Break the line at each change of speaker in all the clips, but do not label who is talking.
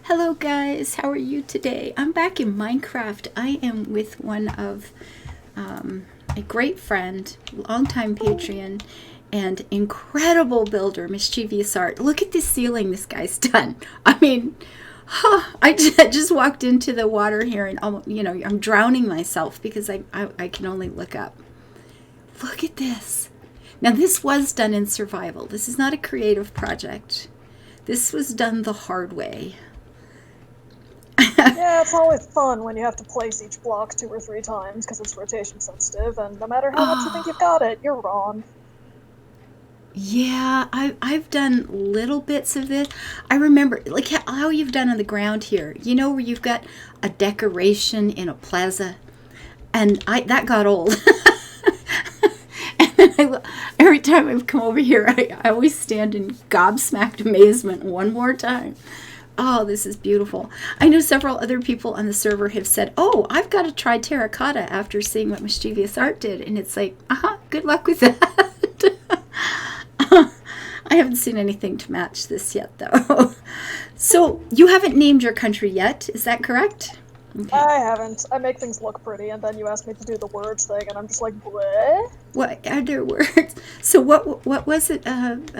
Hello guys, how are you today? I'm back in Minecraft. I am with one of a great friend, longtime Patreon, and incredible builder, Mischievousart. Look at this ceiling this guy's done. I mean, I just walked into the water here and almost, I'm drowning myself because I can only look up. Look at this. Now this was done in survival. This is not a creative project. This was done the hard way.
Yeah, it's always fun when you have to place each block 2 or 3 times because it's rotation sensitive, and no matter how much you think you've got it, you're wrong.
Yeah, I've done little bits of this. I remember like how you've done on the ground here. You know where you've got a decoration in a plaza, and that got old. And then every time I've come over here, I always stand in gobsmacked amazement one more time. Oh, this is beautiful. I know several other people on the server have said, oh, I've got to try terracotta after seeing what Mischievousart did. And it's like, good luck with that. I haven't seen anything to match this yet, though. So you haven't named your country yet, is that correct?
Okay. I haven't. I make things look pretty, and then you ask me to do the words thing, and I'm just like, what?
What are there words? So what was it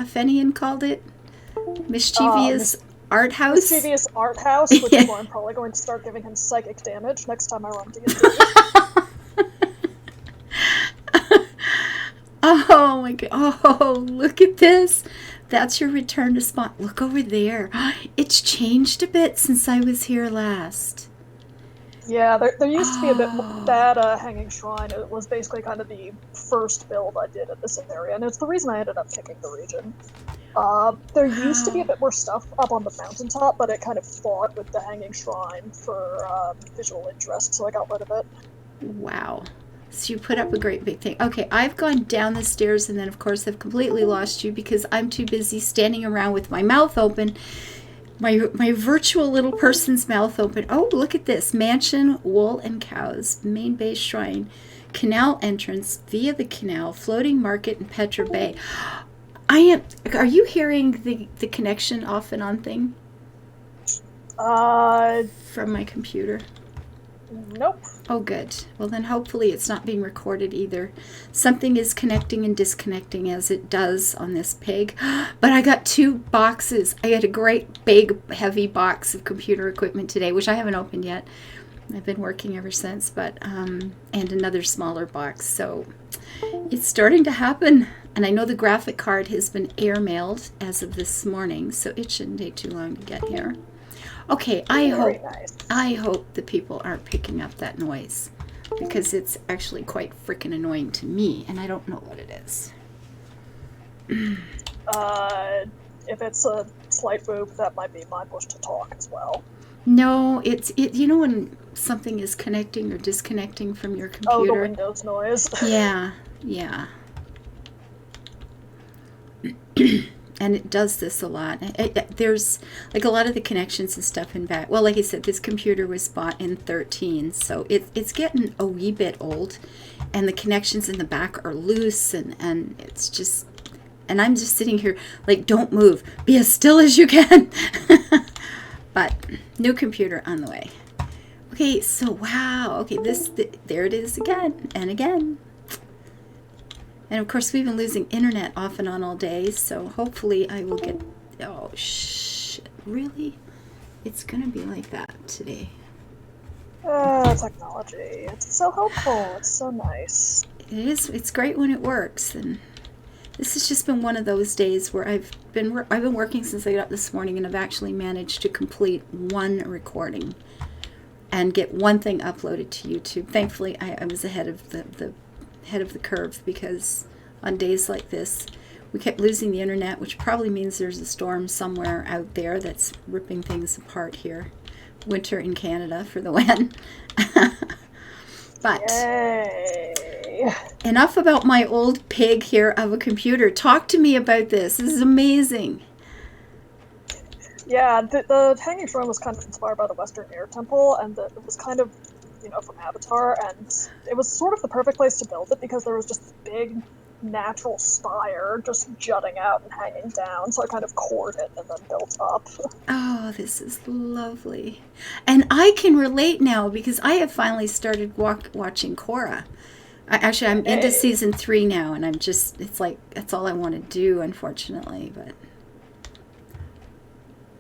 Fenian called it? Mischievous Art House?
Mischievous Art House, which is why I'm probably going to start giving him psychic damage next time I run D&D.
Oh my god. Oh, look at this. That's your return to spawn. Look over there. It's changed a bit since I was here last.
Yeah, there used to be a bit more. That hanging shrine, it was basically kind of the first build I did at this area, and it's the reason I ended up kicking the region. There used to be a bit more stuff up on the mountaintop, but it kind of fought with the hanging shrine for visual interest, so I got rid of it.
Wow. So you put up a great big thing. Okay, I've gone down the stairs, and then of course I've completely lost you because I'm too busy standing around with my mouth open. My virtual little person's mouth open. Oh, look at this. Mansion, wool and cows, main base shrine, canal entrance, via the canal, floating market, and Petra Bay. Are you hearing the connection off and on thing?
From
my computer?
Nope.
Oh, good. Well, then hopefully it's not being recorded either. Something is connecting and disconnecting as it does on this pig. But I got 2 boxes. I got a great big heavy box of computer equipment today, which I haven't opened yet. I've been working ever since, but and another smaller box. So it's starting to happen. And I know the graphic card has been airmailed as of this morning, so it shouldn't take too long to get here. Okay, I hope the people aren't picking up that noise because it's actually quite freaking annoying to me, and I don't know what it is.
If it's a slight boop, that might be my push to talk as well.
No, it's you know when something is connecting or disconnecting from your computer?
Oh, the Windows noise.
Yeah. And it does this a lot. There's like a lot of the connections and stuff in back. Well, like I said, this computer was bought in 2013, so it's getting a wee bit old, and the connections in the back are loose, and it's just, and I'm just sitting here like, don't move, be as still as you can. But new computer on the way. Okay, so wow. Okay, there it is again and again. And of course, we've been losing internet off and on all day, so hopefully I will get... Oh, shit. Really? It's going to be like that today.
Technology. It's so helpful. It's so nice.
It is. It's great when it works. And this has just been one of those days where I've been working since I got up this morning, and I've actually managed to complete 1 recording and get 1 thing uploaded to YouTube. Thankfully, I was ahead of the curve, because on days like this we kept losing the internet, which probably means there's a storm somewhere out there that's ripping things apart here. Winter in Canada for the win. But
yay.
Enough about my old pig here of a computer. Talk to me about this. This is amazing.
Yeah, the hanging shrine was kind of inspired by the Western Air Temple, and it was kind of, from Avatar, and it was sort of the perfect place to build it because there was just this big natural spire just jutting out and hanging down, so I kind of cored it and then built up.
Oh, this is lovely. And I can relate now because I have finally started watching Korra. I'm into
Hey.
season 3 now, and it's like, that's all I want to do, unfortunately, but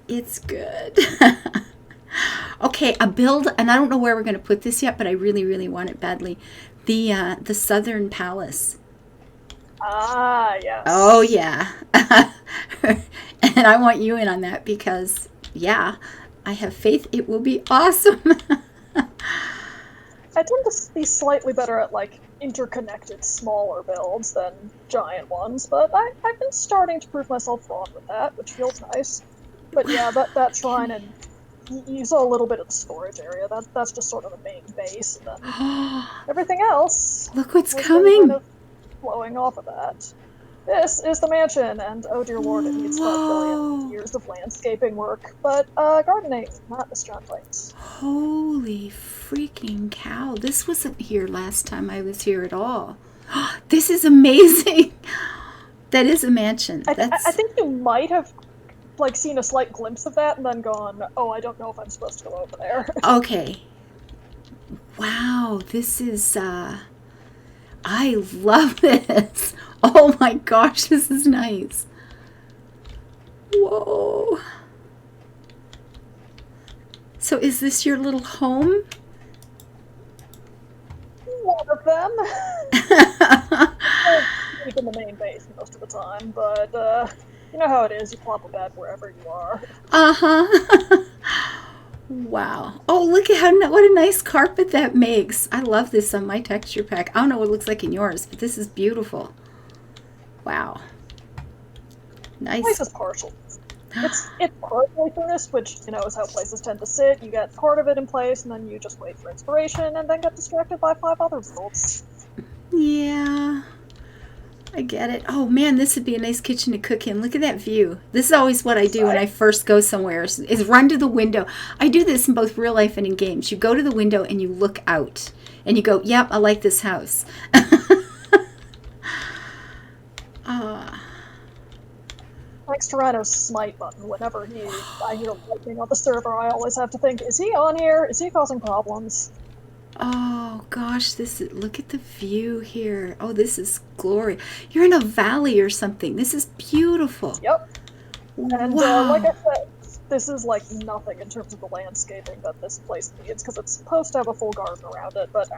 it's good. Okay, a build, and I don't know where we're going to put this yet, but I really, really want it badly. The Southern Palace.
Ah, yes.
Oh, yeah. And I want you in on that because, yeah, I have faith it will be awesome.
I tend to be slightly better at, like, interconnected smaller builds than giant ones, but I've been starting to prove myself wrong with that, which feels nice. But yeah, that shrine, and you saw a little bit of the storage area. That's just sort of the main base, and then everything else
Look what's
has been kind
coming.
of flowing off of that. This is the mansion, and oh dear lord, it needs 5 billion
Whoa.
years of landscaping work. But gardening, not Miss John Plates.
Holy freaking cow. This wasn't here last time I was here at all. This is amazing. That is a mansion.
I think you might have like seen a slight glimpse of that and then gone, oh, I don't know if I'm supposed to go over there.
Okay. Wow, this is I love this. Oh my gosh, this is nice. Whoa. So is this your little home?
One of them. Keep in the main base most of the time, but you know how it is. You plop a bed wherever you are.
Uh-huh. Wow. Oh, look at what a nice carpet that makes. I love this on my texture pack. I don't know what it looks like in yours, but this is beautiful. Wow.
Place
Nice.
is partial. It's partially furnished, which you know is how places tend to sit. You get part of it in place, and then you just wait for inspiration, and then get distracted by 5 other builds.
Yeah. I get it. Oh man, this would be a nice kitchen to cook in. Look at that view. This is always what I do when I first go somewhere is run to the window. I do this in both real life and in games. You go to the window and you look out and you go, yep, I like this house.
Thanks to Rhino's smite button, whenever I hear lightning on the server, I always have to think, is he on here? Is he causing problems?
Oh gosh, look at the view here. Oh, this is glory. You're in a valley or something. This is beautiful.
Yep. And
Wow.
like I said, this is like nothing in terms of the landscaping that this place needs, because it's supposed to have a full garden around it, but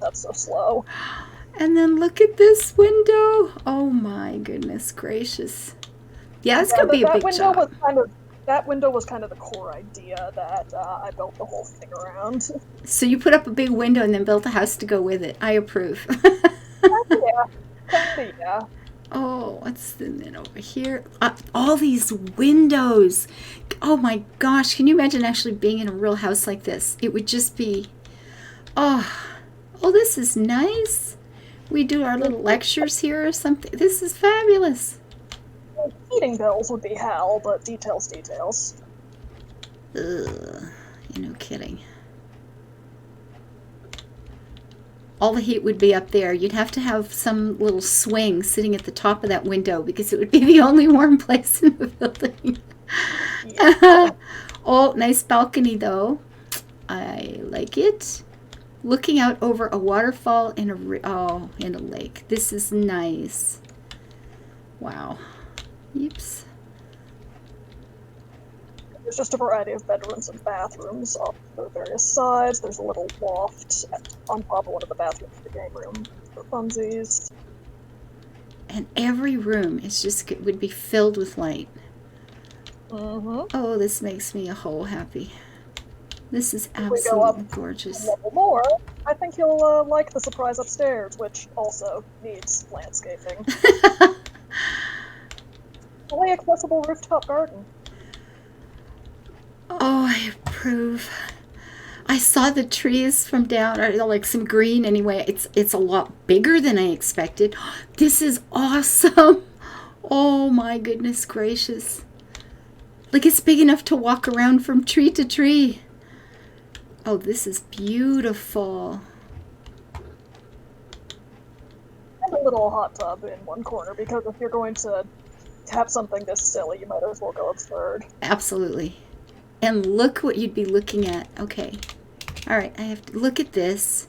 that's so slow.
And then look at this window. Oh my goodness gracious. Yeah, it's gonna be a big job.
That window was kind of the core idea that I built the whole thing around.
So you put up a big window and then built a house to go with it. I approve.
Yeah.
Oh, what's then over here? All these windows. Oh my gosh, can you imagine actually being in a real house like this? It would just be, oh, this is nice. We do our little lectures here or something. This is fabulous.
Heating bills would be hell, but details.
Ugh, you're no kidding. All the heat would be up there. You'd have to have some little swing sitting at the top of that window because it would be the only warm place in the building.
Yeah.
Oh, nice balcony though. I like it. Looking out over a waterfall and in a lake. This is nice. Wow. Oops.
There's just a variety of bedrooms and bathrooms off the various sides. There's a little loft on top of one of the bathrooms for the game room for funsies.
And every room would be filled with light.
Mm-hmm.
Oh, this makes me a whole happy. This is
If we go up
absolutely gorgeous.
a level more, I think you'll like the surprise upstairs, which also needs landscaping. Fully accessible rooftop garden.
Oh, I approve. I saw the trees from down, or like some green anyway. It's a lot bigger than I expected. This is awesome. Oh my goodness gracious. Like it's big enough to walk around from tree to tree. Oh, this is beautiful.
And a little hot tub in one corner, because if you're going to have something this silly, you might as well go absurd.
Absolutely. And look what you'd be looking at. Okay. All right, I have to look at this.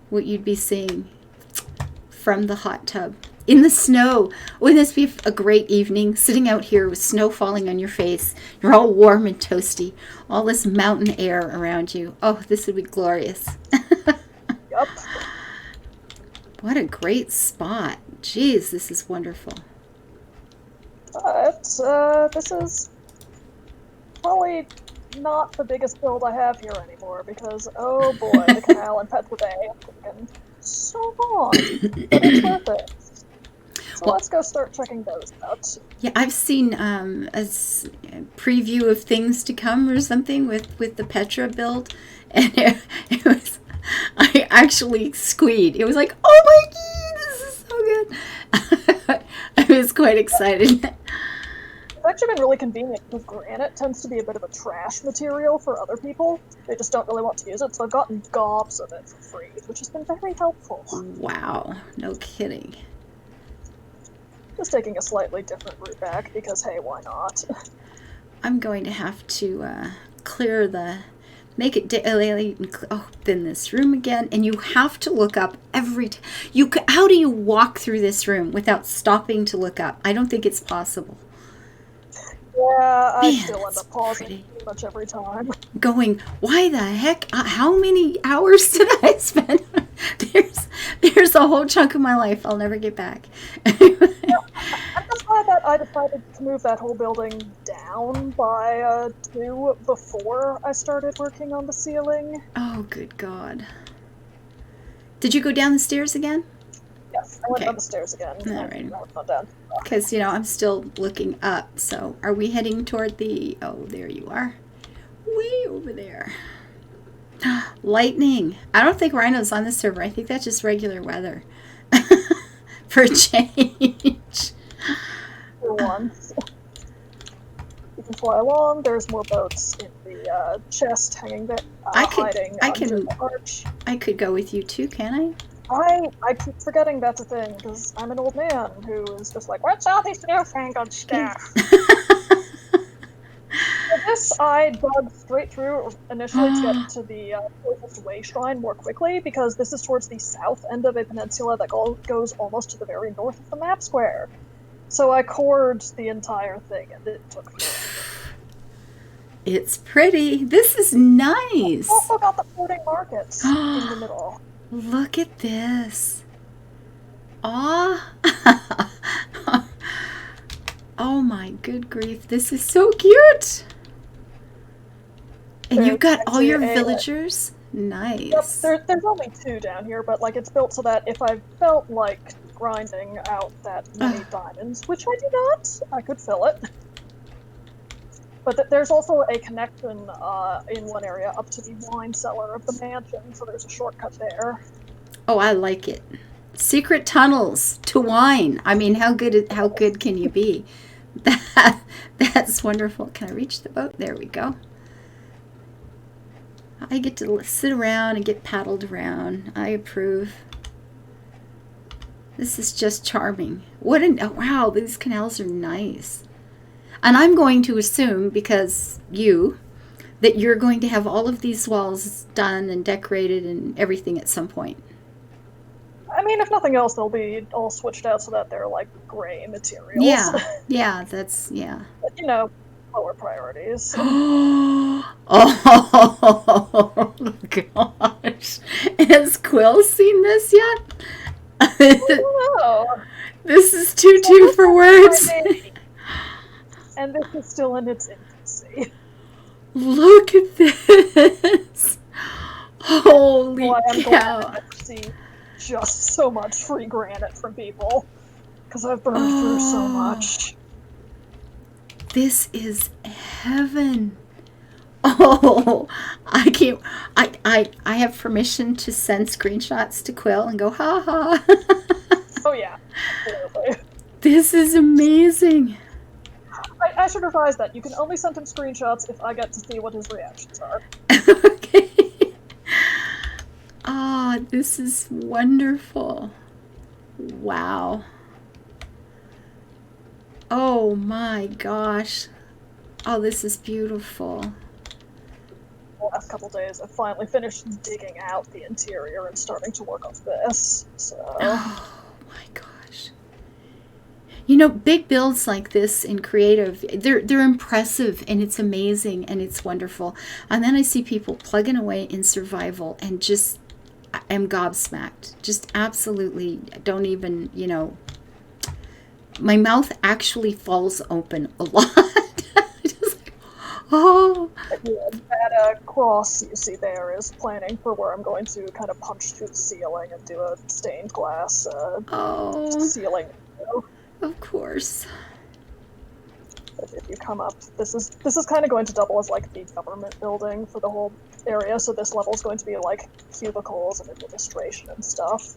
What you'd be seeing from the hot tub. In the snow. Wouldn't this be a great evening? Sitting out here with snow falling on your face. You're all warm and toasty. All this mountain air around you. Oh, this would be glorious.
Yup.
What a great spot. Jeez, this is wonderful.
But, this is probably not the biggest build I have here anymore, because, oh boy, the canal in Petra Bay has taken so long, but it's worth it. So
Well,
let's go start checking those out.
yeah, I've seen a preview of things to come or something with the Petra build, and it was, I actually squeed. It was like, oh my god, this is so good. I was quite excited.
It's actually been really convenient, because granite tends to be a bit of a trash material for other people. They just don't really want to use it, so I've gotten gobs of it for free, which has been very helpful.
Wow, no kidding.
Just taking a slightly different route back, because hey, why not?
I'm going to have to clear the, make it daily, then this room again, and you have to look up every how do you walk through this room without stopping to look up? I don't think it's possible.
Yeah, I
Man,
still end
that's
up pausing
pretty.
pretty much every time.
Going, why the heck? How many hours did I spend? There's a whole chunk of my life I'll never get back.
And that's why that I decided to move that whole building down by 2 before I started working on the ceiling.
Oh, good God. Did you go down the stairs again?
Yes, I went
Okay.
down the stairs again.
All
and
right.
now it's not down.
Because, I'm still looking up. So, are we heading toward the... Oh, there you are. Way over there. Lightning. I don't think Rhino's on the server. I think that's just regular weather. For a change.
For once. You can fly along. There's more boats in the chest hanging there, hiding under the arch.
I could go with you too, can I?
I keep forgetting that's a thing, because I'm an old man who is just like, what's all this newfangled stuff? For this, I dug straight through initially to get to the closest way shrine more quickly, because this is towards the south end of a peninsula that goes almost to the very north of the map square. So I cored the entire thing, and it took forever.
It's pretty. This is nice.
Also got the floating markets in the middle.
Look at this. Aw. Oh my good grief. This is so cute. And you've got all your villagers? Nice.
Yep, there's only 2 down here, but like it's built so that if I felt like grinding out that many diamonds, which I do not, I could fill it. But there's also a connection in one area up to the wine cellar of the mansion, so there's a shortcut there.
Oh, I like it. Secret tunnels to wine. I mean, how good can you be? That's wonderful. Can I reach the boat? There we go. I get to sit around and get paddled around. I approve. This is just charming. Oh, wow, these canals are nice. And I'm going to assume, because that you're going to have all of these walls done and decorated and everything at some point.
I mean, if nothing else, they'll be all switched out so that they're like gray materials.
Yeah,
But, lower priorities.
Oh gosh. Has Quill seen this yet?
Oh,
This is too for words.
And this is still in its infancy.
Look at this. Holy
Well, I am
cow.
going to see just so much free granite from people, because I've burned through so much.
This is heaven. Oh, I can't. I have permission to send screenshots to Quill and go, ha ha.
Oh yeah, absolutely.
This is amazing.
I should revise that. You can only send him screenshots if I get to see what his reactions are.
Okay. Oh, this is wonderful. Wow. Oh my gosh. Oh, this is beautiful.
The last couple days, I finally finished digging out the interior and starting to work on this. So.
Oh my gosh. You know, big builds like this in creative, they're impressive and it's amazing and it's wonderful. And then I see people plugging away in survival and just am gobsmacked. Just absolutely don't even, my mouth actually falls open a lot. Just like, oh.
Yeah, that cross you see there is planning for where I'm going to kind of punch through the ceiling and do a stained glass ceiling.
Of course.
If you come up, this is kind of going to double as like the government building for the whole area. So this level is going to be like cubicles and administration and stuff.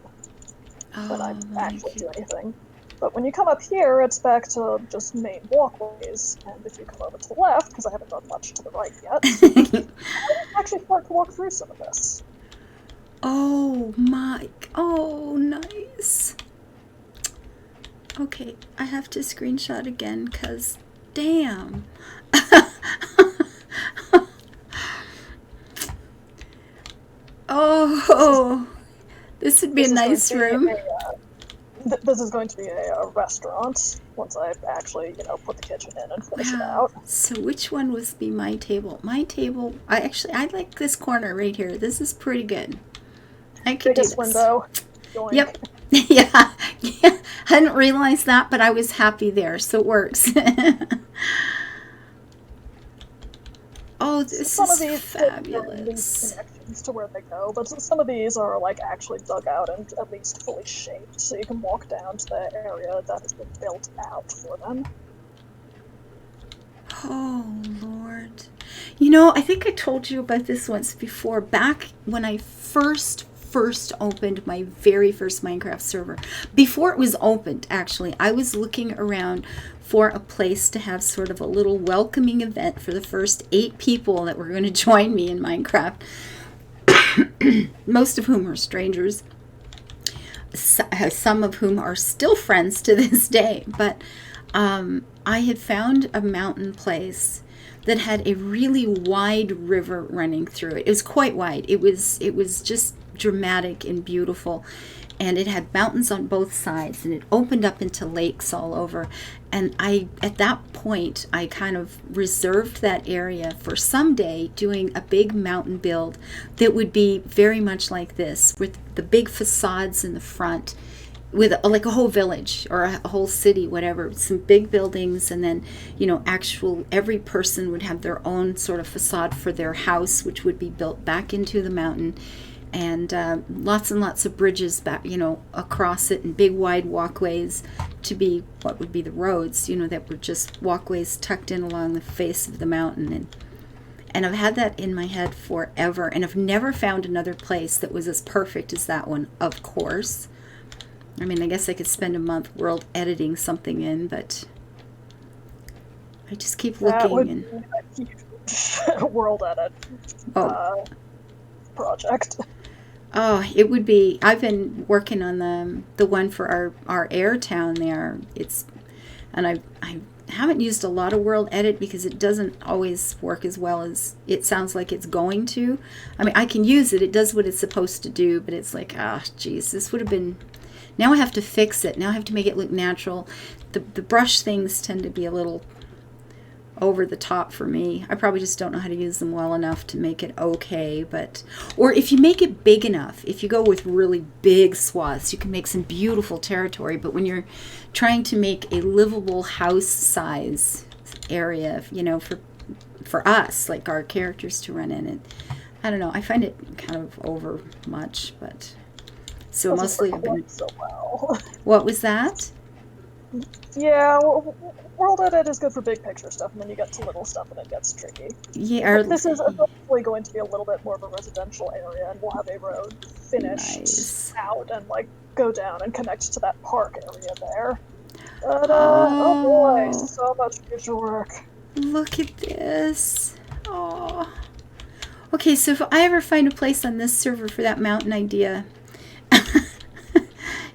When I actually do anything. But when you come up here, it's back to just main walkways. And if you come over to the left, because I haven't done much to the right yet, I actually start to walk through some of this.
Oh my! Oh, nice. Okay, I have to screenshot again because, damn. Oh, this would be a nice room.
This is going to be a restaurant once I actually, put the kitchen in and finish it out.
So which one was be my table? My table, I like this corner right here. This is pretty good. I could do this.
Window. Join.
Yep. Yeah. I hadn't realized that, but I was happy there, so it works. Oh, this is fabulous.
Connections to where they go, but some of these are like actually dug out and at least fully shaped, so you can walk down to the area that has been built out for them.
Oh, Lord. I think I told you about this once before. Back when I first opened my very first Minecraft server, before it was opened, actually, I was looking around for a place to have sort of a little welcoming event for the first 8 people that were going to join me in Minecraft, most of whom are strangers, some of whom are still friends to this day. But I had found a mountain place that had a really wide river running through it. It was quite wide. It was just dramatic and beautiful, and it had mountains on both sides, and it opened up into lakes all over. And at that point, I kind of reserved that area for someday doing a big mountain build that would be very much like this, with the big facades in the front, with like a whole village or a whole city, whatever, some big buildings, and then every person would have their own sort of facade for their house, which would be built back into the mountain, and lots and lots of bridges back, across it, and big wide walkways to be what would be the roads, that were just walkways tucked in along the face of the mountain. And I've had that in my head forever, and I've never found another place that was as perfect as that one, of course. I mean, I guess I could spend a month world editing something in, but I just keep looking. That would
be a huge world edit project.
Oh, it would be. I've been working on the one for our air town there. And I haven't used a lot of world edit because it doesn't always work as well as it sounds like it's going to. I mean, I can use it. It does what it's supposed to do, but it's like, geez, this would have been. Now I have to fix it. Now I have to make it look natural. The brush things tend to be a little over the top for me. I probably just don't know how to use them well enough to make it okay. Or if you make it big enough, if you go with really big swaths, you can make some beautiful territory. But when you're trying to make a livable house size area, for us, like our characters to run in it, I don't know. I find it kind of over much, but so mostly I've been.
So well.
What was that?
Yeah, world edit is good for big picture stuff, and then you get to little stuff and it gets tricky.
Yeah.
This is eventually going to be a little bit more of a residential area, and we'll have a road finished out and go down and connect to that park area there. But oh boy, so much future work.
Look at this. Oh. Okay, so if I ever find a place on this server for that mountain idea,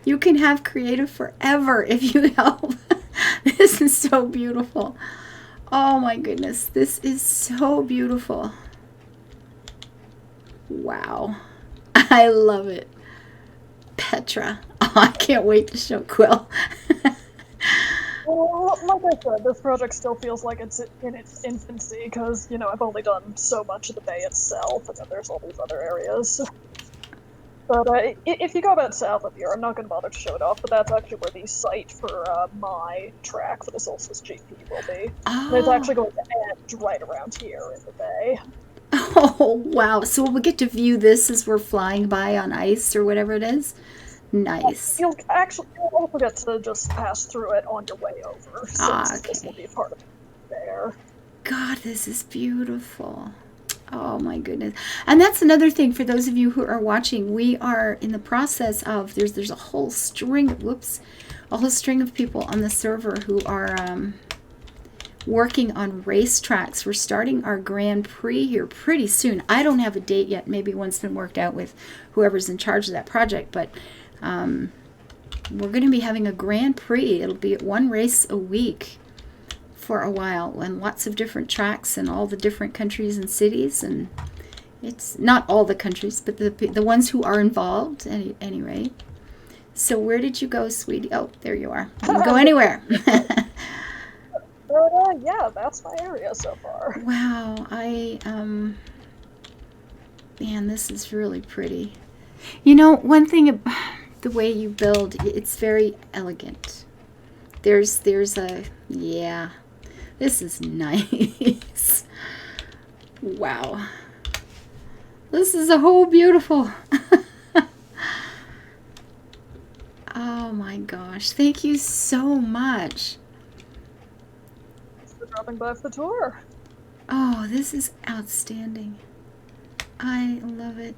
You can have creative forever if you help. This is so beautiful. Oh my goodness, this is so beautiful. Wow. I love it. Petra. Oh, I can't wait to show Quill.
Well, like I said, this project still feels like it's in its infancy because, I've only done so much of the bay itself, and then there's all these other areas. But if you go about south of here, I'm not going to bother to show it off, but that's actually where the site for my track for the Solstice GP will be.
Oh.
And it's actually going to end right around here in the bay.
Oh, wow. So we'll get to view this as we're flying by on ice or whatever it is? Nice.
You'll also get to just pass through it on your way over, since this will be part of it there.
God, this is beautiful. Oh my goodness. And that's another thing for those of you who are watching. We are in the process of, there's a whole string, a whole string of people on the server who are working on racetracks. We're starting our Grand Prix here pretty soon. I don't have a date yet. Maybe one's been worked out with whoever's in charge of that project, but we're going to be having a Grand Prix. It'll be one race a week for a while, and lots of different tracks in all the different countries and cities, and it's not all the countries, but the ones who are involved at any rate. So where did you go, sweetie? Oh, there you are. You can go anywhere.
Yeah, that's my area so far.
Wow, man, this is really pretty. One thing, the way you build, it's very elegant. There's yeah, this is nice. Wow, this is a whole beautiful. Oh my gosh, thank you so much.
Thanks for dropping by for the tour.
Oh, this is outstanding. I love it.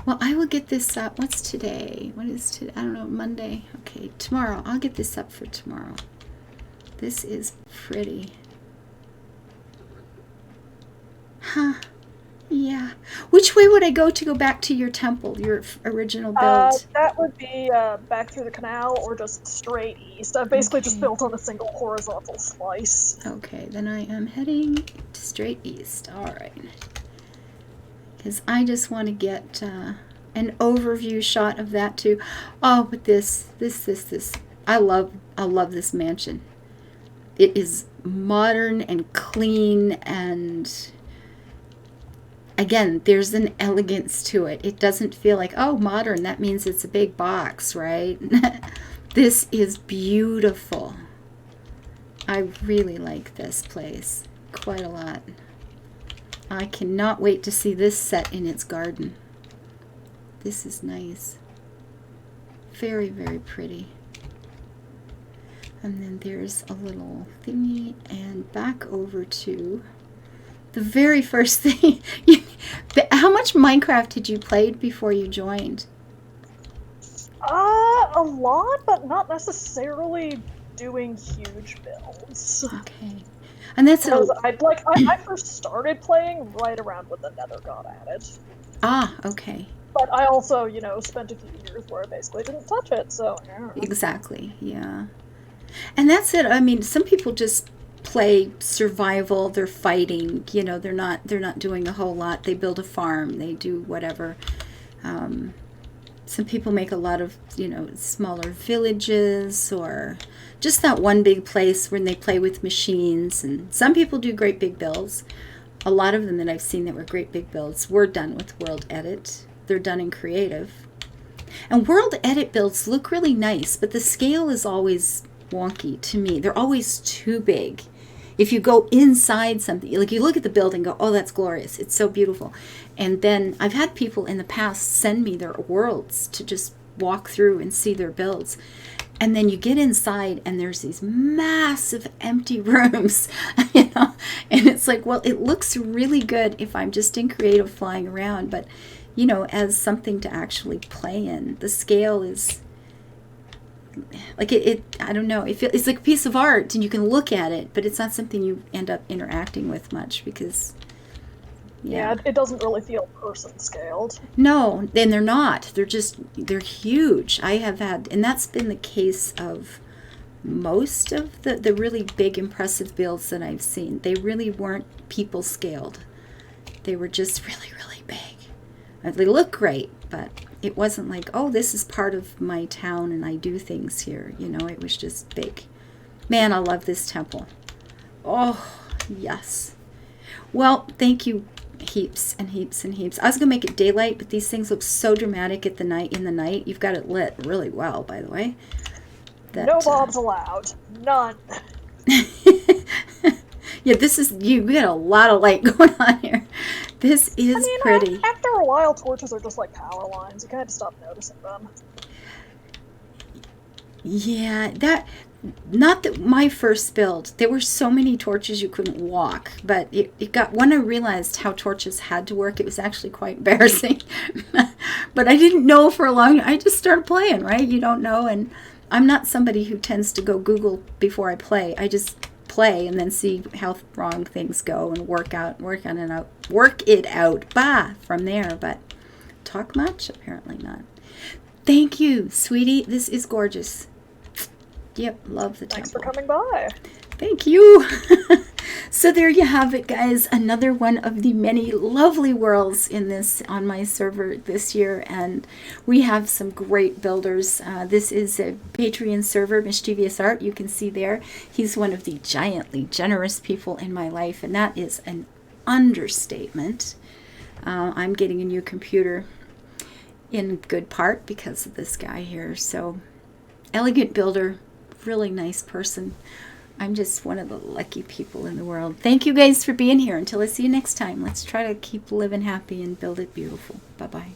Well, I will get this up. What's today? What is today? I don't know, Monday. Okay, tomorrow. I'll get this up for tomorrow. This is pretty. Huh. Yeah. Which way would I go to go back to your temple, your original build?
That would be back through the canal or just straight east. I've basically just built on a single horizontal slice.
Okay, then I am heading to straight east. All right. Because I just want to get an overview shot of that too. Oh, but this. I love this mansion. It is modern and clean, and again, there's an elegance to it. It doesn't feel like, oh, modern, that means it's a big box, right? This is beautiful. I really like this place quite a lot. I cannot wait to see this set in its garden. This is nice. Very, very pretty. And then there's a little thingy, and back over to the very first thing. How much Minecraft had you played before you joined?
A lot, but not necessarily doing huge builds.
Okay. And that's
I first started playing right around when the Nether got added.
Ah, okay.
But I also, spent a few years where I basically didn't touch it, so yeah.
Exactly, yeah. And that's it. I mean, some people just play survival, they're fighting, they're not doing a whole lot. They build a farm, they do whatever. Some people make a lot of, smaller villages, or just that one big place when they play with machines. And some people do great big builds. A lot of them that I've seen that were great big builds were done with World Edit. They're done in creative. And World Edit builds look really nice, but the scale is always wonky to me. They're always too big. If you go inside something, like you look at the building and go, oh, that's glorious, it's so beautiful. And then I've had people in the past send me their worlds to just walk through and see their builds. And then you get inside and there's these massive empty rooms, and it's like, well, it looks really good if I'm just in creative flying around, but as something to actually play in, the scale is like I don't know, it's like a piece of art and you can look at it, but it's not something you end up interacting with much because
Yeah, it doesn't really feel person scaled.
No, and they're not. They're huge. I have had, and that's been the case of most of the really big, impressive builds that I've seen. They really weren't people scaled. They were just really, really big. They look great, but it wasn't like, oh, this is part of my town and I do things here. You know, it was just big. Man, I love this temple. Oh, yes. Well, thank you heaps and heaps and heaps. I was going to make it daylight, but these things look so dramatic at the night. In the night. You've got it lit really well, by the way.
No mobs allowed. None.
Yeah, you got a lot of light going on here. This is pretty.
After a while, torches are just like power lines. You kind of stop noticing them.
Yeah, not that my first build, there were so many torches you couldn't walk, but it got, when I realized how torches had to work, it was actually quite embarrassing. But I didn't know for a long time. I just started playing, right? You don't know, and I'm not somebody who tends to go Google before I play. I just play and then see how wrong things go and work it out from there. But talk much? Apparently not. Thank you, sweetie. This is gorgeous. Yep, love the temple.
Thanks for coming by.
Thank you. So there you have it, guys. Another one of the many lovely worlds on my server this year, and we have some great builders. This is a Patreon server, Mischievousart. You can see there. He's one of the giantly generous people in my life, and that is an understatement. I'm getting a new computer in good part because of this guy here. So, elegant builder, really nice person. I'm just one of the lucky people in the world. Thank you guys for being here. Until I see you next time, let's try to keep living happy and build it beautiful. Bye-bye.